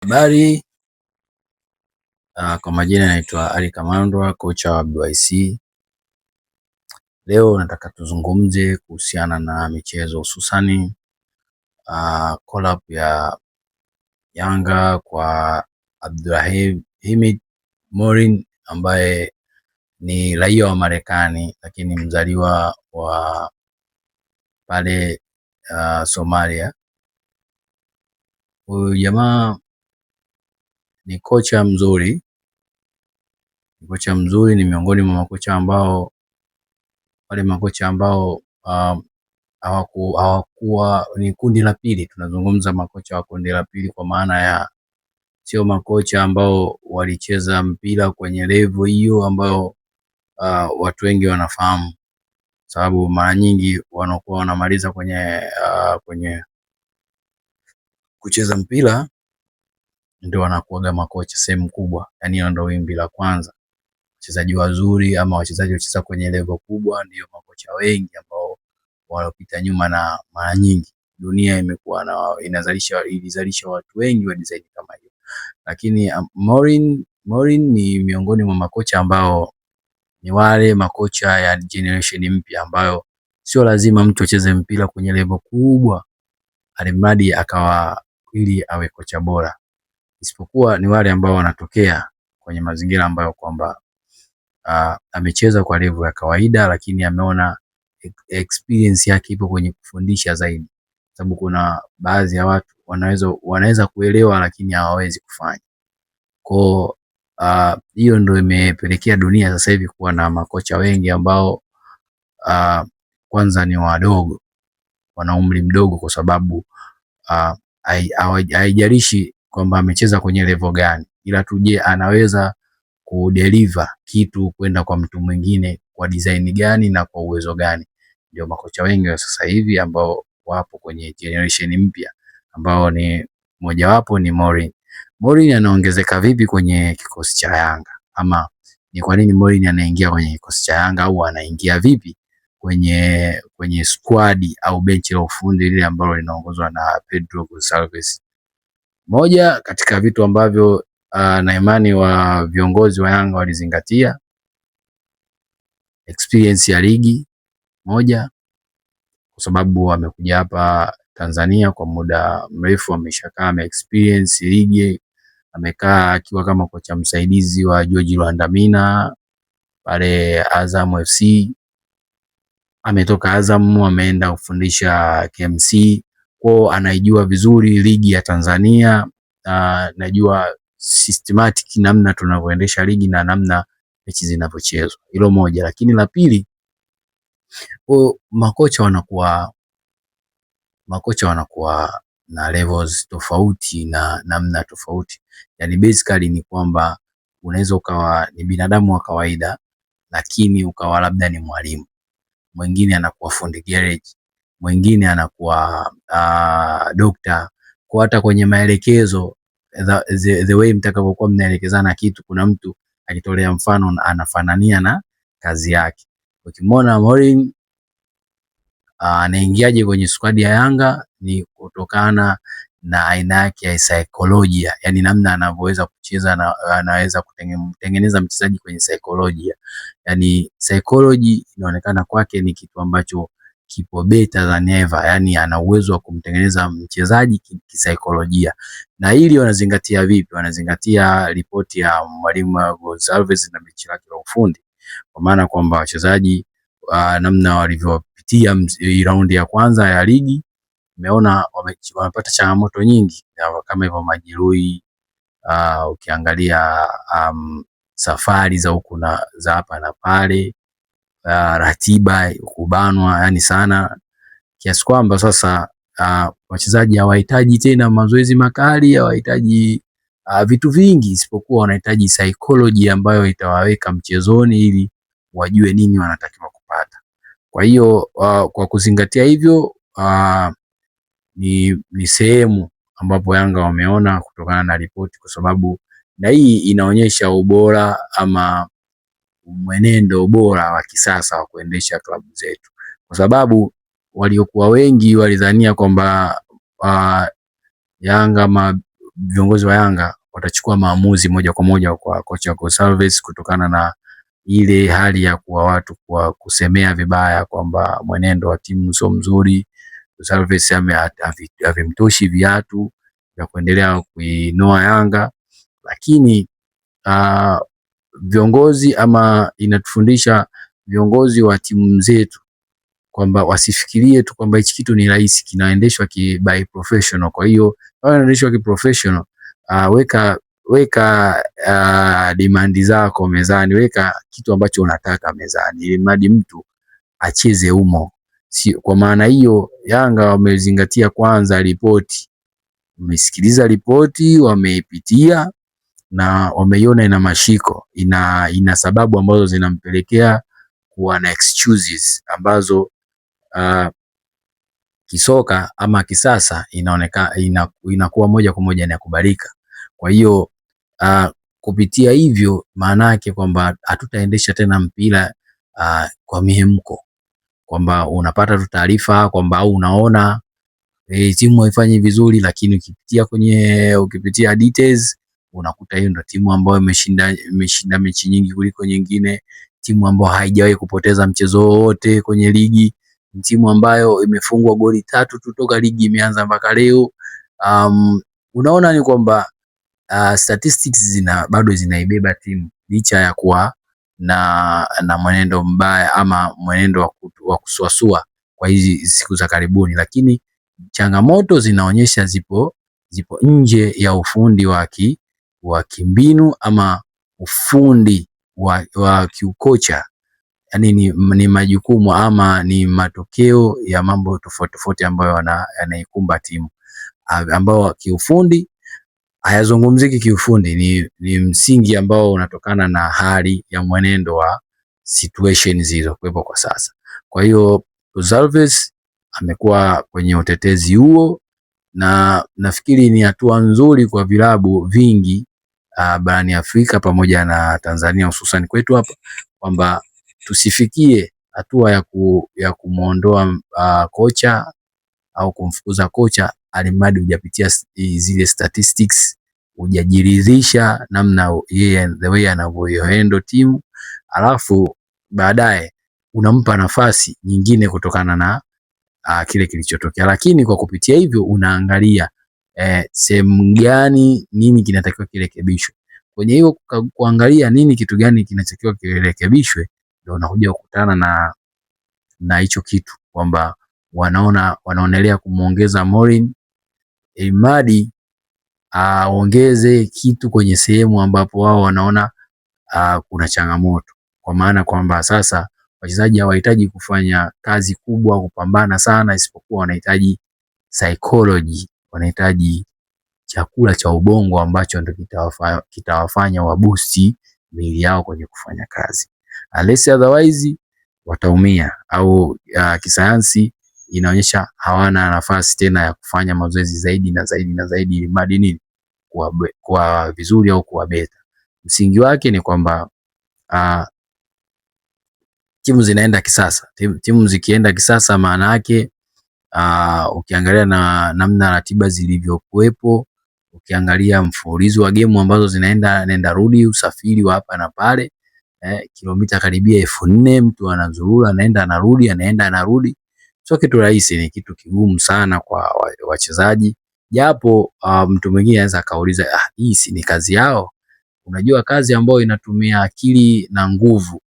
Habari, kwa majina naitwa Ali Kamandwa, kocha wa BYC. Leo nataka tuzungumze kuhusiana na michezo hususani collab ya Yanga kwa Abdulhamid Morin ambaye ni raia wa Marekani lakini mzaliwa wa pale Somalia. Huyu jamaa ni kocha mzuri, ni miongoni mwa makocha ambao hawakuwa ni kundi la pili. Tunazungumza makocha wa kundi la pili kwa maana ya sio makocha ambao walicheza mpira kwenye level hiyo ambao watu wengi wanafahamu, sababu mara nyingi wanakuwa wanamaliza kwenye kucheza mpira ndio wanakuaga makocha sehemu kubwa, yani ndio wimbi la kwanza. Wachezaji wazuri ama wachezaji wacheza kwenye level kubwa ndio makocha wengi ambao walipita nyuma, na mara nyingi dunia imekuwa ilizalisha watu wengi wa design kama hiyo. Lakini Morin ni miongoni mwa makocha ambao ni wale makocha ya generation mpya ambayo sio lazima mtu acheze mpira kwenye level kubwa alimradi akawa ili awe kocha bora, isipokuwa ni wale ambao wanatokea kwenye mazingira ambayo kwamba amecheza kwa level ya kawaida lakini ameona experience yake ipo kwenye kufundisha zaidi, sababu kuna baadhi ya watu wanaweza kuelewa lakini hawawezi kufanya. Kwa hiyo ndio imepelekea dunia sasa hivi kuwa na makocha wengi ambao kwanza ni wadogo, wana umri mdogo, kwa sababu haijalishi kwamba amecheza kwenye level gani, ila tu je, anaweza kudeliver kitu kwenda kwa mtu mwingine kwa design gani na kwa uwezo gani. Ndio makocha wengi wa sasa hivi ambao wapo kwenye generation mpya, ambao ni mojawapo ni Morin. Morin anaongezeka vipi kwenye kikosi cha Yanga, ama ni kwa nini Morin anaingia kwenye kikosi cha Yanga, au anaingia vipi kwenye squad au benchi la ufundi lile ambalo linaongozwa na Pedro Gonçalves? Moja katika vitu ambavyo na imani wa viongozi wa Yanga walizingatia experience ya ligi moja, kwa sababu wamekuja hapa Tanzania kwa muda mrefu, ameshakaa experience ligi, amekaa akiwa kama kocha msaidizi wa George Lwandamina pale Azam FC, ametoka Azam ameenda kufundisha KMC, kwao anaijua vizuri ligi ya Tanzania, najua systematic namna tunavyoendesha ligi na namna mechi zinavyochezwa. Hilo moja. Lakini la pili, makocha wanakuwa na levels tofauti na namna tofauti. Yani basically ni kwamba unaweza ukawa ni binadamu wa kawaida lakini ukawa labda ni mwalimu, mwingine anakuwa fundi garage, mwingine anakuwa doctor. Kwa hata kwenye maelekezo the way mtakavyokuwa mnaelekezana kitu, kuna mtu akitolea mfano anafanania na kazi yake. Ukimwona Morin anaingiaje kwenye squad ya Yanga ni kutokana na aina yake ya saikolojia, yani namna anavyoweza kucheza na anaweza kutengeneza mchezaji kwenye saikolojia. Yani psychology inaonekana kwake ni kitu ambacho kipo better than ever, yani ana uwezo wa kumtengeneza mchezaji kisaikolojia. Na hili wanazingatia vipi? Wanazingatia ripoti ya mwalimu Gonçalves na mechi yake ya ufundi, kwa maana kwamba wachezaji namna walivyopitia raundi ya kwanza ya ligi, umeona wamepata changamoto nyingi kama hivyo majeruhi, ukiangalia safari za huku na za hapa na pale, ratiba kubanwa yani sana, kiasi kwamba sasa wachezaji hawahitaji tena mazoezi makali, hawahitaji vitu vingi, isipokuwa wanahitaji psychology ambayo itawaweka mchezoni ili wajue nini wanatakiwa kupata. Kwa hiyo kwa kuzingatia hivyo, ni sehemu ambapo Yanga wameona kutokana na ripoti, kwa sababu na hii inaonyesha ubora ama mwenendo bora wa kisasa wa kuendesha klabu zetu, kwa sababu waliokuwa wengi walidhania kwamba Yanga viongozi wa Yanga watachukua maamuzi moja kwa moja kwa kocha Gonsalves kutokana na ile hali ya kuwa watu kwa kusemea vibaya kwamba mwenendo wa timu sio mzuri. Gonsalves havimtoshi viatu vya kuendelea kuinoa Yanga, lakini viongozi ama inatufundisha viongozi wa timu zetu kwamba wasifikirie tu kwamba hichi kitu ni rahisi, kinaendeshwa by professional. Kwa hiyo kama inaendeshwa professional, weka demand zako mezani, weka kitu ambacho unataka mezani, ili mradi mtu acheze humo. Kwa maana hiyo Yanga wamezingatia kwanza ripoti, wamesikiliza ripoti, wameipitia na wameiona ina mashiko, ina sababu ambazo zinampelekea kuwa na excuses ambazo kisoka ama kisasa inakuwa moja kwa moja inakubalika. Kwa hiyo kupitia hivyo maana yake kwamba hatutaendesha tena mpira kwa mihemko, kwamba unapata tu taarifa kwamba au unaona timu haifanyi vizuri, lakini ukipitia details unakuta hiyo ndio timu ambayo imeshinda mechi nyingi kuliko nyingine, timu ambayo haijawahi kupoteza mchezo wote kwenye ligi, timu ambayo imefungwa goli 3 tu toka ligi imeanza mpaka leo. Unaona ni kwamba statistics bado zinaibeba timu licha ya kuwa na mwenendo mbaya ama mwenendo wa kusuasua kwa hizi siku za karibuni, lakini changamoto zinaonyesha zipo nje ya ufundi wa kimbinu ama ufundi wa kiukocha. Yani ni majukumu ama ni matokeo ya mambo tofauti tofauti ambayo yanaikumba timu, ambao kiufundi hayazungumziki kiufundi, ni msingi ambao unatokana na hali ya mwenendo wa situations hizo kuwepo kwa sasa. Kwa hiyo Gonsalves amekuwa kwenye utetezi huo, na nafikiri ni hatua nzuri kwa vilabu vingi barani Afrika pamoja na Tanzania, hususan kwetu hapa, kwamba tusifikie hatua ya kumuondoa kocha au kumfukuza kocha alimradi hujapitia zile statistics, hujajiridhisha namna yeye the way anavyohandle timu, alafu baadaye unampa nafasi nyingine kutokana na kile kilichotokea. Lakini kwa kupitia hivyo unaangalia sehemu gani nini kinatakiwa kirekebishwe. Kwenye hiyo kuangalia nini kitu gani kinatakiwa kirekebishwe, ndio unakuja kukutana na hicho kitu kwamba wanaonelea kumuongeza Morin imadi aongeze kitu kwenye sehemu ambapo wao wanaona kuna changamoto, kwa maana kwamba sasa wachezaji hawahitaji kufanya kazi kubwa kupambana sana, isipokuwa wanahitaji psychology, wanahitaji chakula cha ubongo ambacho ndio kitawafanya wabusti miili yao kwenye kufanya kazi. Unless otherwise wataumia, au kisayansi inaonyesha hawana nafasi tena ya kufanya mazoezi zaidi na zaidi na zaidi, ili mradi nini kuwa vizuri au kuwa beta. Msingi wake ni kwamba timu zinaenda kisasa. Timu zikienda kisasa maana yake ukiangalia na namna ratiba zilivyokuwepo, ukiangalia mfululizo wa game ambazo nenda rudi, usafiri wa hapa na pale, kilomita karibia 4000 mtu anazurura anaenda anarudi, sio kitu rahisi, ni kitu kigumu sana kwa wachezaji. Japo mtu mwingine anaweza akauliza hii si ni kazi yao? Unajua kazi ambayo inatumia akili na nguvu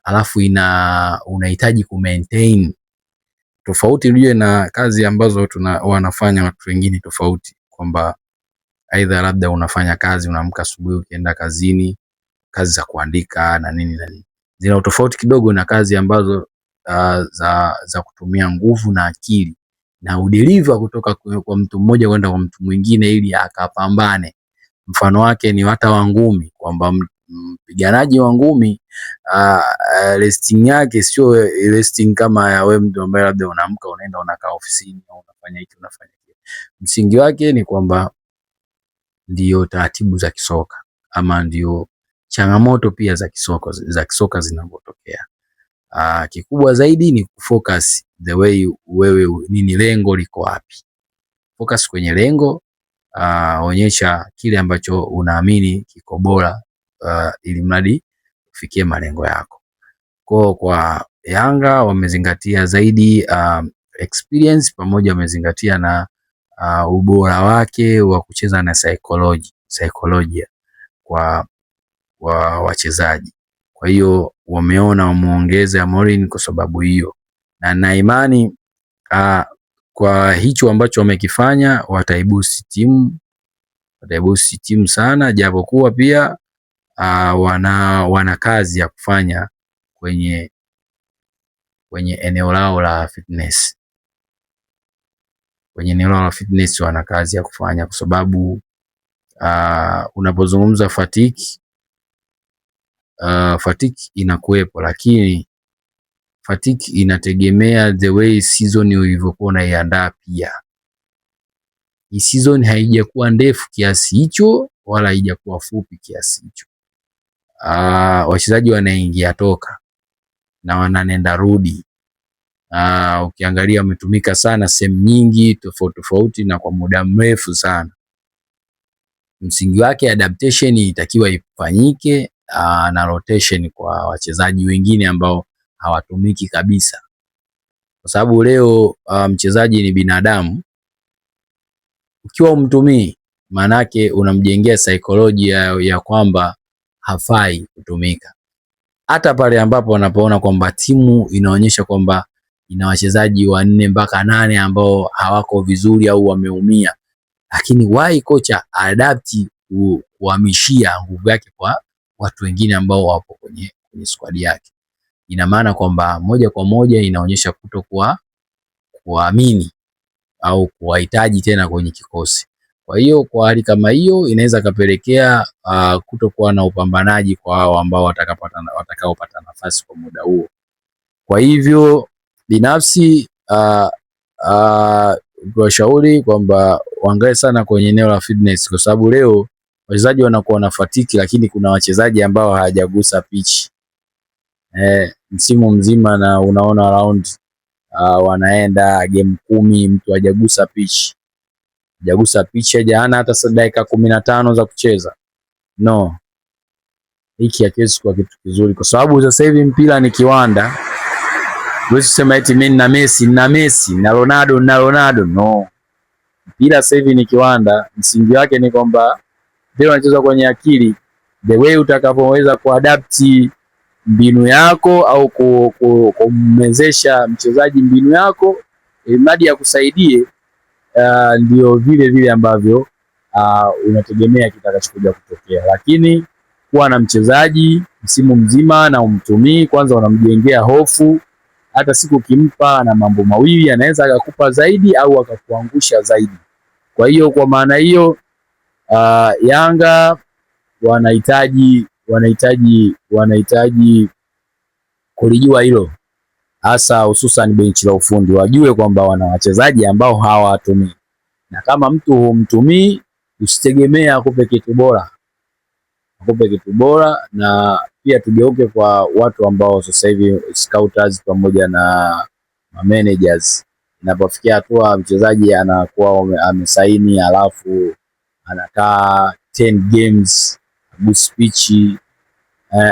alafu unahitaji maintain tofauti ujue na kazi ambazo wanafanya watu wengine tofauti, kwamba aidha labda unafanya kazi unaamka asubuhi ukienda kazini, kazi za kuandika na nini zina tofauti kidogo na kazi ambazo za kutumia nguvu na akili na udeliver kutoka kwa mtu mmoja kwenda kwa mtu mwingine ili akapambane. Mfano wake ni hata wa ngumi, kwamba mpiganaji wa ngumi resting yake sio resting kama ya wewe mtu ambaye labda unaamka unaenda unakaa ofisini au unafanya hiki unafanya kile. Msingi wake ni kwamba ndio taratibu za kisoka ama ndio changamoto pia za kisoka zinavyotokea. Kikubwa zaidi ni kufocus the way wewe nini lengo liko wapi. Focus kwenye lengo, onyesha kile ambacho unaamini kiko bora ili mradi ufikie malengo yako. Kwa Yanga wamezingatia zaidi experience pamoja, wamezingatia na ubora wake wa kucheza na saikolojia kwa wachezaji. Kwa hiyo wameona wamuongeze Amorim kwa sababu hiyo, na imani kwa hicho ambacho wamekifanya wataibusi timu sana, japokuwa pia wana kazi ya kufanya kwenye eneo lao la fitness. Kwenye eneo lao la fitness wana kazi ya kufanya, kwa sababu unapozungumza fatigue inakuwepo, lakini fatigue inategemea the way season ilivyokuwa unaiandaa pia. Hii season haijakuwa ndefu kiasi hicho wala haijakuwa fupi kiasi hicho. Wachezaji wanaingia toka na wananenda rudi. Ukiangalia wametumika sana sehemu nyingi tofauti na kwa muda mrefu sana. Msingi wake adaptation itakiwa ifanyike, na rotation kwa wachezaji wengine ambao hawatumiki kabisa, kwa sababu leo mchezaji ni binadamu. Ukiwa umtumii, manake unamjengea saikolojia ya kwamba hafai kutumika. Hata pale ambapo wanapoona kwamba timu inaonyesha kwamba ina wachezaji 4 mpaka 8 ambao hawako vizuri au wameumia, lakini why kocha adapti kuhamishia nguvu yake kwa watu wengine ambao wapo kwenye squad yake? Ina maana kwamba moja kwa moja inaonyesha kutokuwa kuamini au kuwahitaji tena kwenye kikosi. Kwa hiyo kwa hali kama hiyo inaweza kapelekea kutokuwa na upambanaji kwa hao ambao watakaopata nafasi kwa muda huo. Kwa hivyo binafsi kuwashauri kwamba waangalie sana kwenye eneo la fitness, kwa sababu leo wachezaji wanakuwa na fatiki, lakini kuna wachezaji ambao hawajagusa pitch msimu mzima, na unaona round wanaenda game 10 mtu hajagusa pitch, hajaana hata dakika 15 za kucheza. No, hiki hakiwezi kuwa kitu kizuri, kwa sababu sasa hivi mpira ni kiwanda. Huwezi kusema eti mimi na Messi na Ronaldo. No, mpira sasa hivi ni kiwanda. Msingi wake ni kwamba mpira unachezwa kwenye akili, the way utakapoweza kuadapti mbinu yako au kumwezesha mchezaji mbinu yako ili ya kusaidie, ndio vile ambavyo unategemea kitakachokuja kutokea. Lakini kuwa na mchezaji msimu mzima na umtumii, kwanza unamjengea hofu. Hata siku kimpa na mambo mawili, anaweza akakupa zaidi au akakuangusha zaidi. Kwa hiyo kwa maana hiyo Yanga wanahitaji kulijua hilo, hasa hususan benchi la ufundi wajue kwamba wana wachezaji ambao hawatumii, na kama mtu humtumii usitegemea akupe kitu bora. Na pia tugeuke kwa watu ambao sasa hivi scouters pamoja na managers, inapofikia hatua mchezaji anakuwa amesaini alafu anakaa 10 games agusi pitch,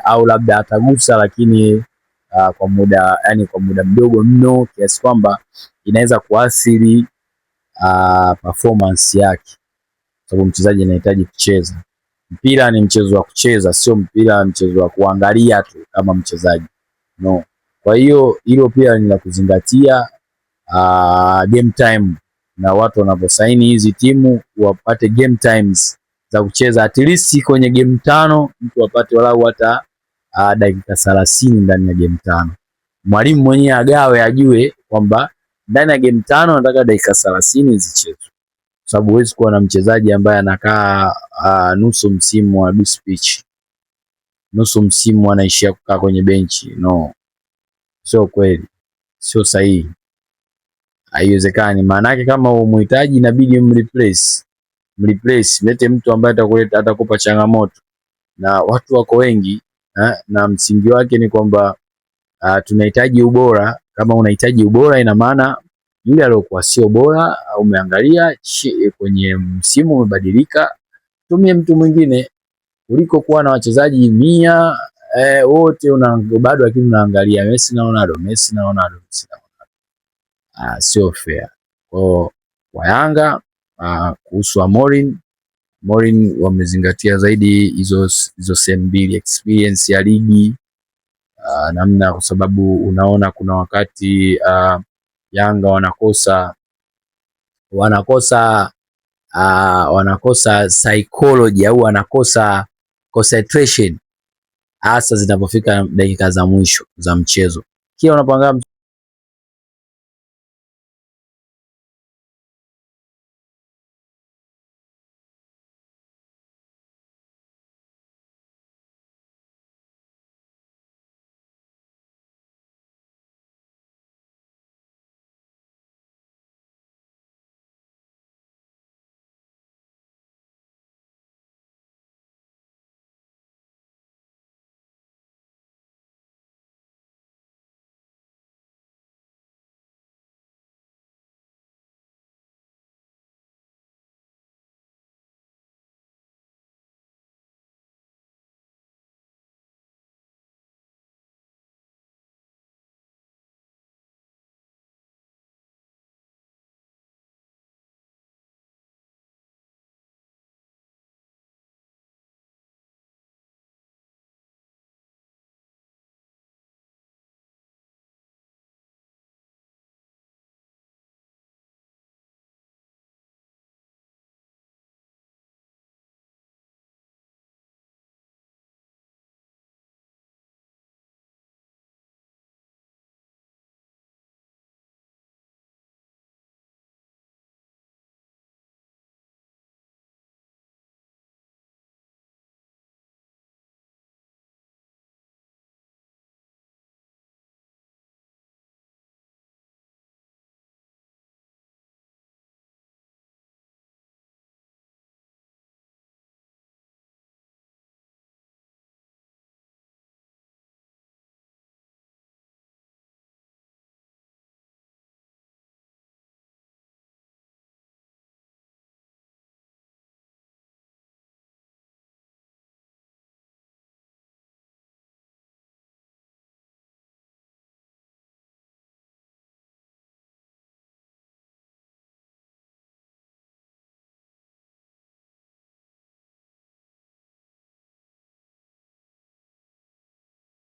au labda atagusa lakini kwa muda mdogo mno kiasi kwamba inaweza kuathiri performance yake, sababu mchezaji anahitaji kucheza. Mpira ni mchezo wa kucheza, sio mchezo wa kuangalia tu kama mchezaji. No. Kwa hiyo hilo pia ni la kuzingatia, game time, na watu wanaposaini hizi timu wapate game times za kucheza, at least kwenye game 5 mtu apate walau hata dakika 30 ndani ya game 5. Mwalimu mwenyewe agawe, ajue kwamba ndani ya game 5 nataka dakika 30 zichezwe, sababu huwezi kuwa na mchezaji ambaye anakaa nusu msimu wa pitch, nusu msimu anaishia kukaa kwenye benchi. No, sio kweli, sio sahihi, haiwezekani. Maana yake kama umhitaji inabidi mreplace, lete mtu ambaye atakupa changamoto, na watu wako wengi na msingi wake ni kwamba tunahitaji ubora. Kama unahitaji ubora, ina maana yule aliyokuwa sio bora, umeangalia kwenye msimu umebadilika, tumie mtu mwingine kuliko kuwa na wachezaji 100 wote bado, lakini unaangalia Messi na Ronaldo, Messi na Ronaldo, Messi na Ronaldo. Sio fair. Kwa Yanga kuhusu Amorim wamezingatia zaidi hizo sehemu mbili, experience ya ligi namna, kwa sababu unaona kuna wakati Yanga wanakosa psychology au wanakosa concentration hasa zinapofika dakika za mwisho za mchezo. Kila unapoangalia